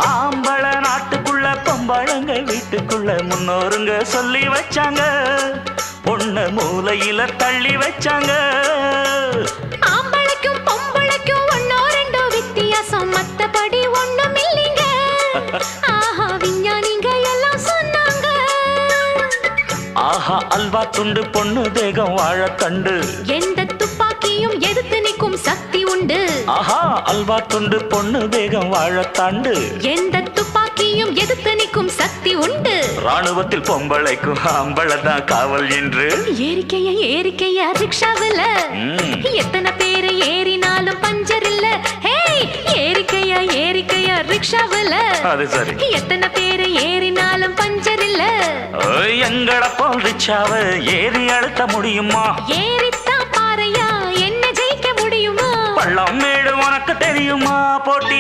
ஆம்பள நாட்டுக்குள்ள பொம்பளங்க வீட்டுக்குள்ள முன்னோருங்க சொல்லி வச்சாங்க, பொண்ண மூலையில தள்ளி வச்சாங்க. ஆம்பளைக்கும் பொம்பளைக்கும் ஒன்னோ ரெண்டோ வித்தியாசம், மத்தபடி ஒண்ணும் இல்லைங்க. ஆஹா விஞ்ஞானிங்க எல்லாம் சொன்னாங்க. ஆஹா அல்வா துண்டு பொண்ணு தேகம் வாழத்தண்டு, எந்த துப்பாக்கியும் எதிர்த்து நிற்கும் சக்தி உண்டு. ஆஹா அல்வா துண்டு பொண்ணு தேகம் வாழத்தாண்டு, எந்த துப்பாக்கியும் எதிர்த்து நிற்கும் சக்தி உண்டு. ராணுவத்தில் பொம்பளைக்கும் ஆம்பளதான் காவல் என்று. ஏறிக்கைய ஏறிக்கைய ரிக்ஷாவில எத்தனை பேரு ஏறினாலும் பஞ்சர் இல்ல. ஏறிக்கைய ஏறிக்கைய ரிக்ஷாவில அது சரி, எத்தனை பேரு ஏறினாலும் பஞ்சர் இல்ல. எங்களை போல் ரிச்சாவ ஏறி அழுத்த முடியுமா? ஏறித்தான் பாறையா என்ன ஜெயிக்க முடியுமா? பள்ளம் மேடு உனக்கு தெரியுமா? போட்டி